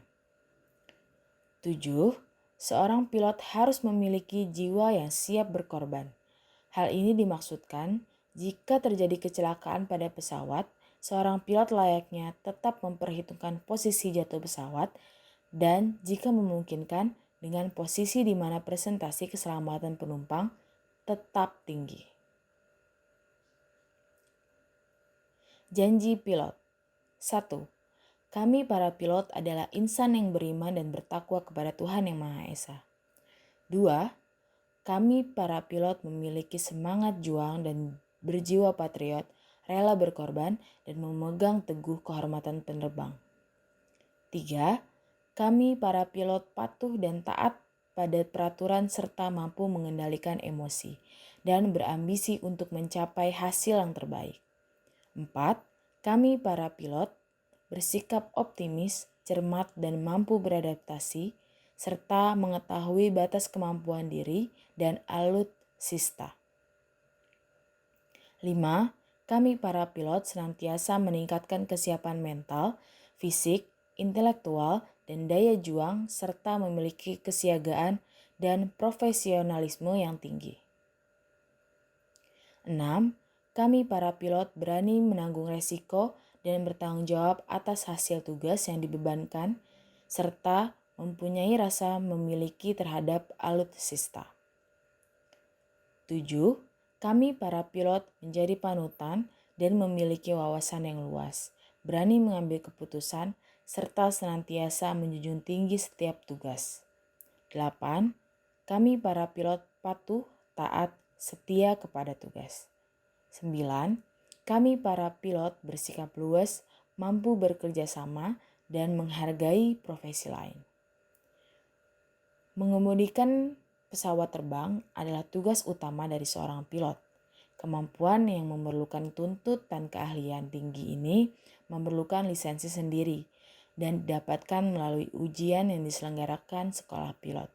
7. Seorang pilot harus memiliki jiwa yang siap berkorban. Hal ini dimaksudkan jika terjadi kecelakaan pada pesawat, seorang pilot layaknya tetap memperhitungkan posisi jatuh pesawat dan jika memungkinkan dengan posisi di mana presentasi keselamatan penumpang tetap tinggi. Janji pilot. 1. Kami para pilot adalah insan yang beriman dan bertakwa kepada Tuhan Yang Maha Esa. 2. Kami para pilot memiliki semangat juang dan berjiwa patriot, rela berkorban, dan memegang teguh kehormatan penerbang. 3. Kami para pilot patuh dan taat pada peraturan serta mampu mengendalikan emosi dan berambisi untuk mencapai hasil yang terbaik. 4. Kami para pilot bersikap optimis, cermat, dan mampu beradaptasi, serta mengetahui batas kemampuan diri dan alutsista. 5. Kami para pilot senantiasa meningkatkan kesiapan mental, fisik, intelektual, dan daya juang serta memiliki kesiagaan dan profesionalisme yang tinggi. 6. Kami para pilot berani menanggung resiko dan bertanggung jawab atas hasil tugas yang dibebankan serta mempunyai rasa memiliki terhadap alutsista. 7. Kami para pilot menjadi panutan dan memiliki wawasan yang luas, berani mengambil keputusan, serta senantiasa menjunjung tinggi setiap tugas. 8. Kami para pilot patuh, taat, setia kepada tugas. 9. Kami para pilot bersikap luas, mampu bekerja sama, dan menghargai profesi lain. Mengemudikan pesawat terbang adalah tugas utama dari seorang pilot. Kemampuan yang memerlukan tuntutan keahlian tinggi ini memerlukan lisensi sendiri dan didapatkan melalui ujian yang diselenggarakan sekolah pilot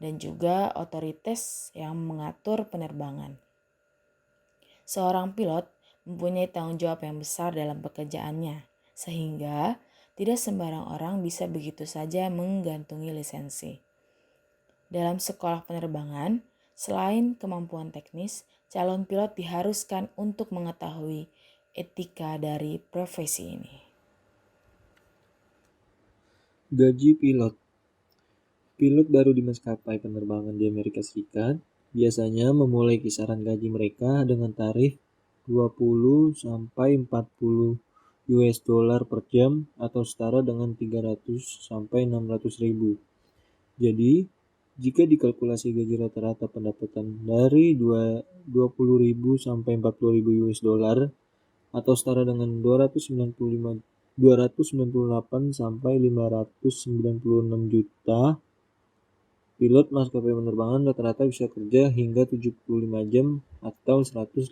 dan juga otoritas yang mengatur penerbangan. Seorang pilot mempunyai tanggung jawab yang besar dalam pekerjaannya, sehingga tidak sembarang orang bisa begitu saja menggantungi lisensi. Dalam sekolah penerbangan, selain kemampuan teknis, calon pilot diharuskan untuk mengetahui etika dari profesi ini. Gaji pilot. Pilot baru di maskapai penerbangan di Amerika Serikat biasanya memulai kisaran gaji mereka dengan tarif 20 sampai 40 US dollar per jam atau setara dengan 300 sampai 600 ribu. Jadi, jika dikalkulasi gaji rata-rata pendapatan dari 20.000 sampai 40.000 US dollar atau setara dengan 298 sampai 596 juta, pilot maskapai penerbangan rata-rata bisa kerja hingga 75 jam atau 150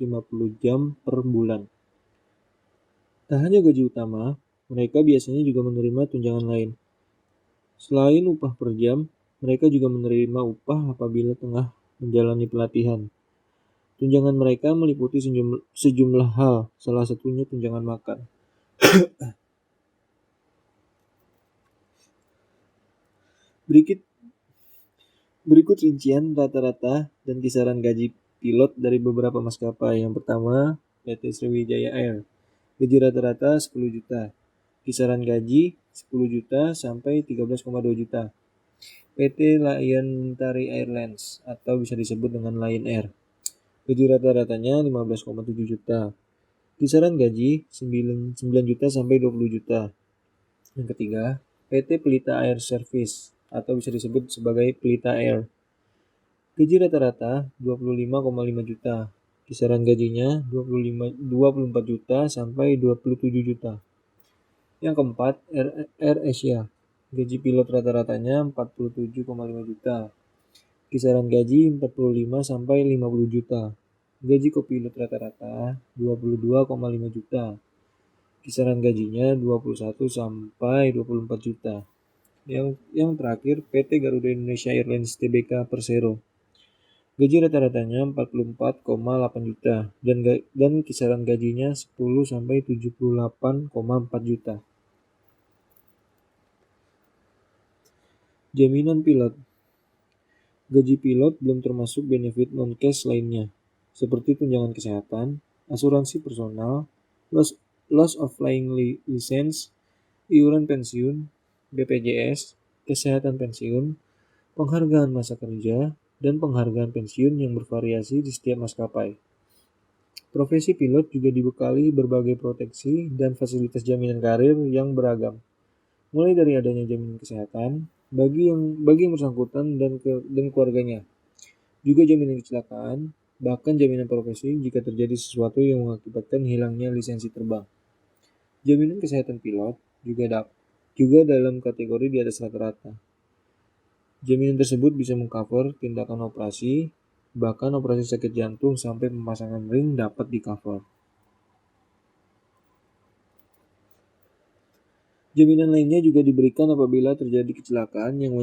jam per bulan. Tak hanya gaji utama, mereka biasanya juga menerima tunjangan lain. Selain upah per jam, mereka juga menerima upah apabila tengah menjalani pelatihan. Tunjangan mereka meliputi sejumlah hal, salah satunya tunjangan makan. Berikut rincian rata-rata dan kisaran gaji pilot dari beberapa maskapai. Yang pertama, PT Sriwijaya Air. Gaji rata-rata 10 juta. Kisaran gaji 10 juta sampai 13,2 juta. PT Lion Mentari Airlines atau bisa disebut dengan Lion Air. Gaji rata-ratanya 15,7 juta. Kisaran gaji 9 juta sampai 20 juta. Yang ketiga, PT Pelita Air Service atau bisa disebut sebagai Pelita Air. Gaji rata-rata 25,5 juta. Kisaran gajinya 24 juta sampai 27 juta. Yang keempat, Air Asia. Gaji pilot rata-ratanya 47,5 juta. Kisaran gaji 45 sampai 50 juta. Gaji kopilot rata-rata 22,5 juta. Kisaran gajinya 21 sampai 24 juta. Yang terakhir, PT Garuda Indonesia Airlines Tbk Persero. Gaji rata-ratanya 44,8 juta dan kisaran gajinya 10 sampai 78,4 juta. Jaminan pilot. Gaji pilot belum termasuk benefit non-cash lainnya, seperti tunjangan kesehatan, asuransi personal, loss of flying license, iuran pensiun, BPJS, kesehatan pensiun, penghargaan masa kerja, dan penghargaan pensiun yang bervariasi di setiap maskapai. Profesi pilot juga dibekali berbagai proteksi dan fasilitas jaminan karir yang beragam, mulai dari adanya jaminan kesehatan bagi yang bersangkutan dan keluarganya, juga jaminan kecelakaan, bahkan jaminan profesi jika terjadi sesuatu yang mengakibatkan hilangnya lisensi terbang. Jaminan kesehatan pilot juga dalam kategori di atas rata-rata. Jaminan tersebut bisa mengcover tindakan operasi, bahkan operasi sakit jantung sampai pemasangan ring dapat di-cover. Jaminan lainnya juga diberikan apabila terjadi kecelakaan yang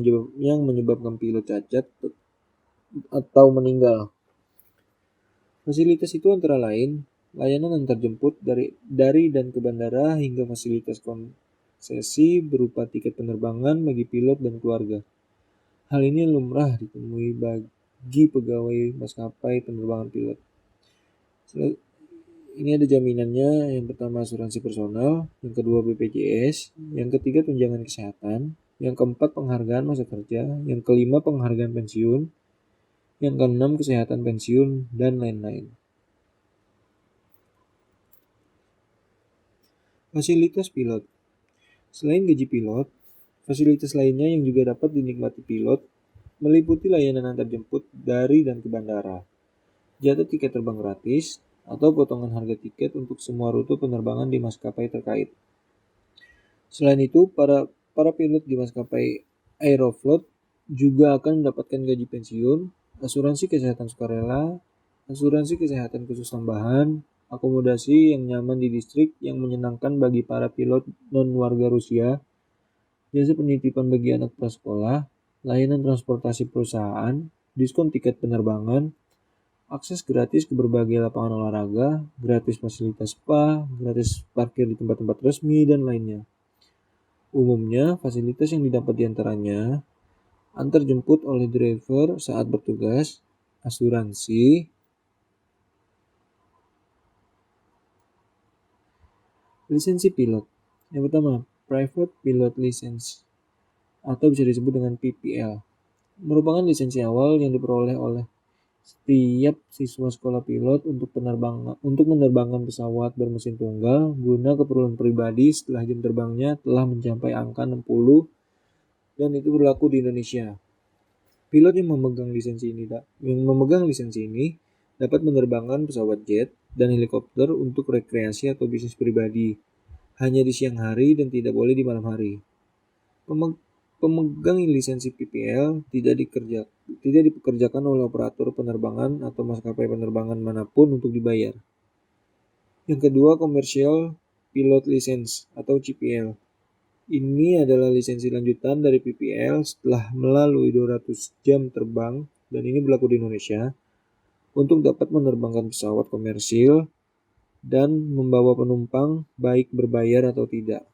menyebabkan pilot cacat atau meninggal. Fasilitas itu antara lain layanan antarjemput dari dan ke bandara hingga fasilitas konsesi berupa tiket penerbangan bagi pilot dan keluarga. Hal ini lumrah ditemui bagi pegawai maskapai penerbangan pilot. Ini ada jaminannya, yang pertama asuransi personal, yang kedua BPJS, yang ketiga tunjangan kesehatan, yang keempat penghargaan masa kerja, yang kelima penghargaan pensiun, yang keenam kesehatan pensiun, dan lain-lain. Fasilitas pilot. Selain gaji pilot, fasilitas lainnya yang juga dapat dinikmati pilot meliputi layanan antarjemput dari dan ke bandara, jatah tiket terbang gratis, atau potongan harga tiket untuk semua rute penerbangan di maskapai terkait. Selain itu, para pilot di maskapai Aeroflot juga akan mendapatkan gaji pensiun, asuransi kesehatan sukarela, asuransi kesehatan khusus tambahan, akomodasi yang nyaman di distrik yang menyenangkan bagi para pilot non-warga Rusia, jasa penitipan bagi anak prasekolah, layanan transportasi perusahaan, diskon tiket penerbangan, akses gratis ke berbagai lapangan olahraga, gratis fasilitas spa, gratis parkir di tempat-tempat resmi, dan lainnya. Umumnya, fasilitas yang didapat diantaranya antar jemput oleh driver saat bertugas, asuransi, lisensi pilot. Yang pertama, Private Pilot License atau bisa disebut dengan PPL. Merupakan lisensi awal yang diperoleh oleh setiap siswa sekolah pilot untuk menerbangkan pesawat bermesin tunggal guna keperluan pribadi setelah jam terbangnya telah mencapai angka 60 dan itu berlaku di Indonesia. Pilot yang memegang lisensi ini dapat menerbangkan pesawat jet dan helikopter untuk rekreasi atau bisnis pribadi hanya di siang hari dan tidak boleh di malam hari. Pemegang lisensi PPL tidak dipekerjakan oleh operator penerbangan atau maskapai penerbangan manapun untuk dibayar. Yang kedua, Commercial Pilot License atau CPL. Ini adalah lisensi lanjutan dari PPL setelah melalui 200 jam terbang dan ini berlaku di Indonesia untuk dapat menerbangkan pesawat komersil dan membawa penumpang baik berbayar atau tidak.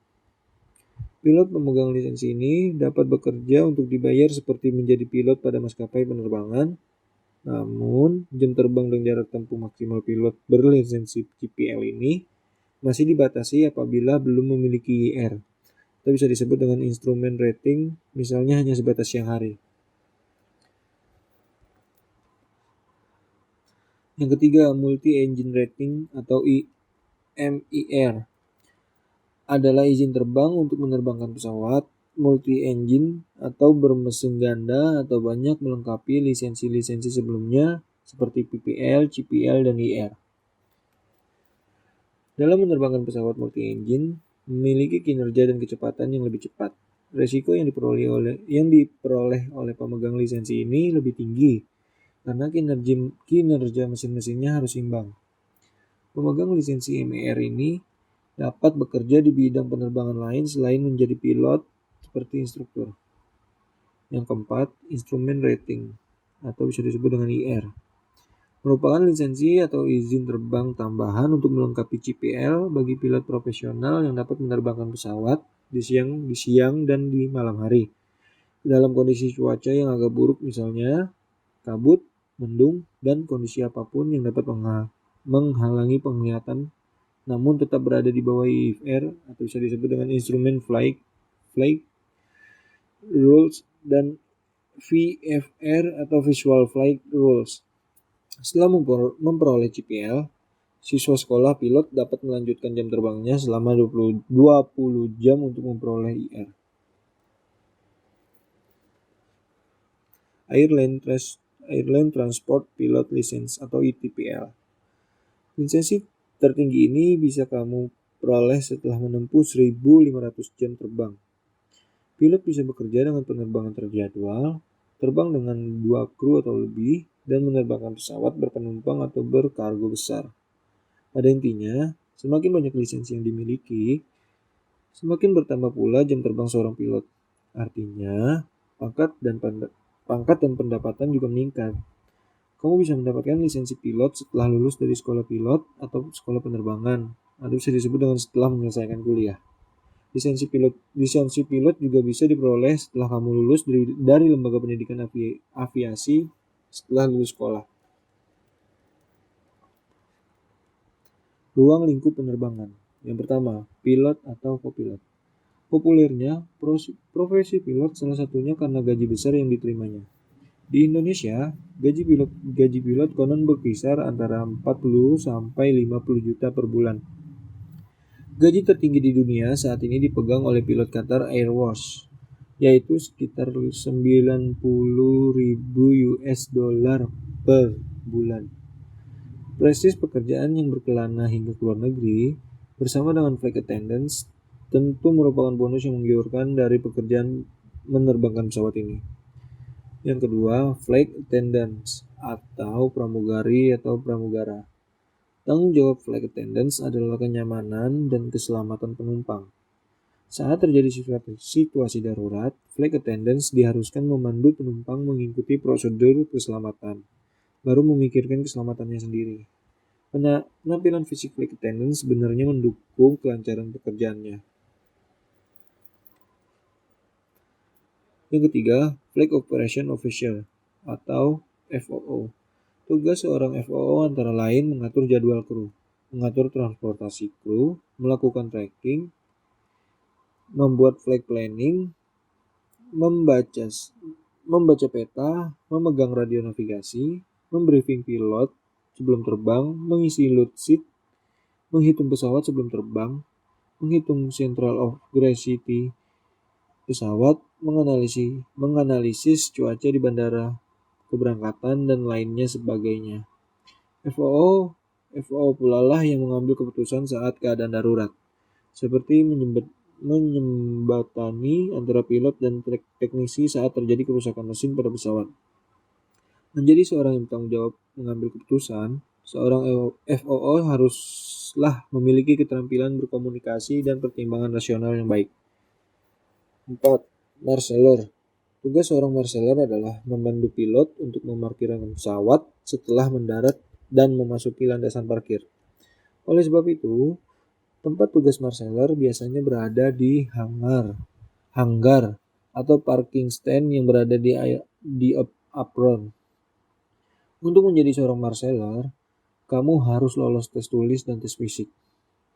Pilot pemegang lisensi ini dapat bekerja untuk dibayar seperti menjadi pilot pada maskapai penerbangan. Namun, jam terbang dan jarak tempuh maksimal pilot berlisensi CPL ini masih dibatasi apabila belum memiliki IR. atau bisa disebut dengan instrumen rating, misalnya hanya sebatas siang hari. Yang ketiga, multi-engine rating atau MIR adalah izin terbang untuk menerbangkan pesawat multi-engine atau bermesin ganda atau banyak melengkapi lisensi-lisensi sebelumnya seperti PPL, CPL, dan IR. Dalam menerbangkan pesawat multi-engine, memiliki kinerja dan kecepatan yang lebih cepat. Resiko yang diperoleh oleh pemegang lisensi ini lebih tinggi karena kinerja mesin-mesinnya harus imbang. Pemegang lisensi MIR ini dapat bekerja di bidang penerbangan lain selain menjadi pilot seperti instruktur. Yang keempat, instrumen rating atau bisa disebut dengan IR. Merupakan lisensi atau izin terbang tambahan untuk melengkapi CPL bagi pilot profesional yang dapat menerbangkan pesawat di siang dan di malam hari. Dalam kondisi cuaca yang agak buruk misalnya kabut, mendung, dan kondisi apapun yang dapat menghalangi penglihatan namun tetap berada di bawah IFR atau bisa disebut dengan instrumen flight rules dan VFR atau visual flight rules. Setelah memperoleh CPL, siswa sekolah pilot dapat melanjutkan jam terbangnya selama 20 jam untuk memperoleh IR. Airline Transport Pilot License atau ITPL. Lisensi tertinggi ini bisa kamu peroleh setelah menempuh 1.500 jam terbang. Pilot bisa bekerja dengan penerbangan terjadwal, terbang dengan 2 kru atau lebih, dan menerbangkan pesawat berpenumpang atau berkargo besar. Pada intinya, semakin banyak lisensi yang dimiliki, semakin bertambah pula jam terbang seorang pilot. Artinya, pangkat dan pendapatan juga meningkat. Kamu bisa mendapatkan lisensi pilot setelah lulus dari sekolah pilot atau sekolah penerbangan, atau bisa disebut dengan setelah menyelesaikan kuliah. Lisensi pilot juga bisa diperoleh setelah kamu lulus dari lembaga pendidikan aviasi setelah lulus sekolah. Ruang lingkup penerbangan. Yang pertama, pilot atau kopilot. Populernya, profesi pilot salah satunya karena gaji besar yang diterimanya. Di Indonesia, gaji pilot konon berkisar antara 40 sampai 50 juta per bulan. Gaji tertinggi di dunia saat ini dipegang oleh pilot Qatar Airways, yaitu sekitar 90.000 US dollar per bulan. Prestis pekerjaan yang berkelana hingga ke luar negeri, bersama dengan flight attendants, tentu merupakan bonus yang menggiurkan dari pekerjaan menerbangkan pesawat ini. Yang kedua, flight attendants atau pramugari atau pramugara. Tanggung jawab flight attendants adalah kenyamanan dan keselamatan penumpang. Saat terjadi situasi darurat, flight attendants diharuskan memandu penumpang mengikuti prosedur keselamatan, baru memikirkan keselamatannya sendiri. Penampilan fisik flight attendant sebenarnya mendukung kelancaran pekerjaannya. Yang ketiga, Flight Operation Officer atau FOO. Tugas seorang FOO antara lain mengatur jadwal kru, mengatur transportasi kru, melakukan tracking, membuat flight planning, membaca peta, memegang radio navigasi, membriefing pilot sebelum terbang, mengisi load sheet, menghitung pesawat sebelum terbang, menghitung central of gravity pesawat, menganalisis cuaca di bandara, keberangkatan, dan lainnya sebagainya. FOO pula lah yang mengambil keputusan saat keadaan darurat, seperti menyembatani antara pilot dan teknisi saat terjadi kerusakan mesin pada pesawat. Menjadi seorang yang bertanggung jawab mengambil keputusan, seorang FOO haruslah memiliki keterampilan berkomunikasi dan pertimbangan rasional yang baik. 4. Marseller. Tugas seorang marseller adalah membantu pilot untuk memarkirkan pesawat setelah mendarat dan memasuki landasan parkir. Oleh sebab itu, tempat tugas marseller biasanya berada di hanggar atau parking stand yang berada di apron. Untuk menjadi seorang marseller, kamu harus lolos tes tulis dan tes fisik.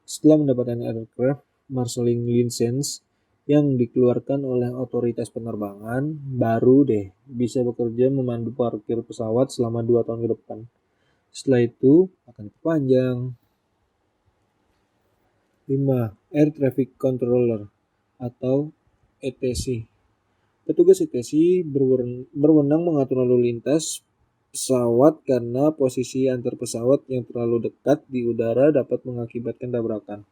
Setelah mendapatkan aircraft marshalling license yang dikeluarkan oleh otoritas penerbangan, baru deh bisa bekerja memandu parkir pesawat selama 2 tahun ke depan. Setelah itu akan diperpanjang. 5. Air Traffic Controller atau ATC. Petugas ATC berwenang mengatur lalu lintas pesawat karena posisi antar pesawat yang terlalu dekat di udara dapat mengakibatkan tabrakan.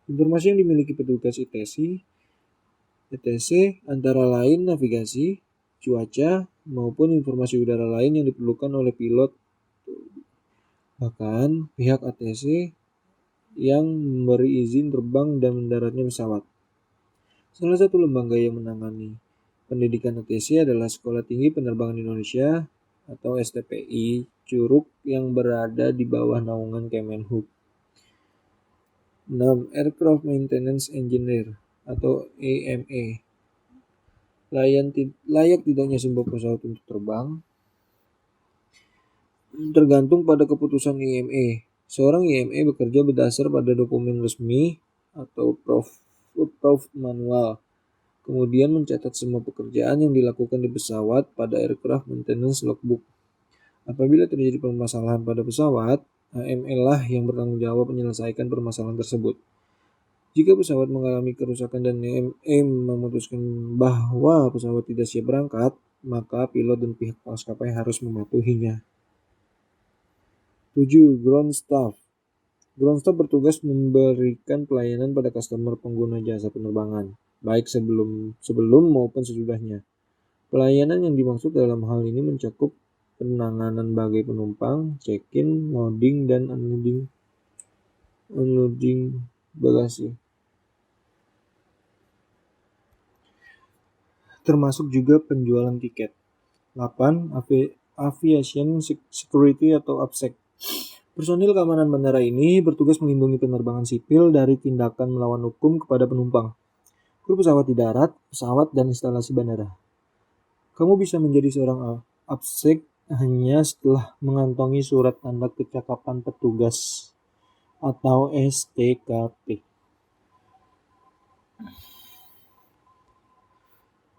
Informasi yang dimiliki petugas ATC antara lain navigasi, cuaca, maupun informasi udara lain yang diperlukan oleh pilot. Bahkan pihak ATC yang memberi izin terbang dan mendaratnya pesawat. Salah satu lembaga yang menangani pendidikan ATC adalah Sekolah Tinggi Penerbangan Indonesia atau STPI Curug yang berada di bawah naungan Kemenhub. 6. Aircraft Maintenance Engineer atau AME. Layak tidaknya sebuah pesawat untuk terbang tergantung pada keputusan IME. Seorang IME bekerja berdasar pada dokumen resmi atau proof manual, kemudian mencatat semua pekerjaan yang dilakukan di pesawat pada Aircraft Maintenance Logbook. Apabila terjadi permasalahan pada pesawat, AME lah yang bertanggung jawab menyelesaikan permasalahan tersebut. Jika pesawat mengalami kerusakan dan AME memutuskan bahwa pesawat tidak siap berangkat, maka pilot dan pihak maskapai harus mematuhinya. 7. Ground Staff. Ground Staff bertugas memberikan pelayanan pada customer pengguna jasa penerbangan, baik sebelum maupun sesudahnya. Pelayanan yang dimaksud dalam hal ini mencakup penanganan bagai penumpang, check-in, loading, dan unloading bagasi. Termasuk juga penjualan tiket. 8. Aviation Security atau APSEC. Personil keamanan bandara ini bertugas melindungi penerbangan sipil dari tindakan melawan hukum kepada penumpang, kru pesawat di darat, pesawat, dan instalasi bandara. Kamu bisa menjadi seorang APSEC hanya setelah mengantongi surat tanda kecakapan petugas atau STKP.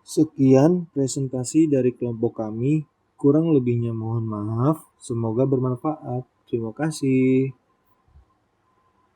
Sekian presentasi dari kelompok kami. Kurang lebihnya mohon maaf. Semoga bermanfaat. Terima kasih.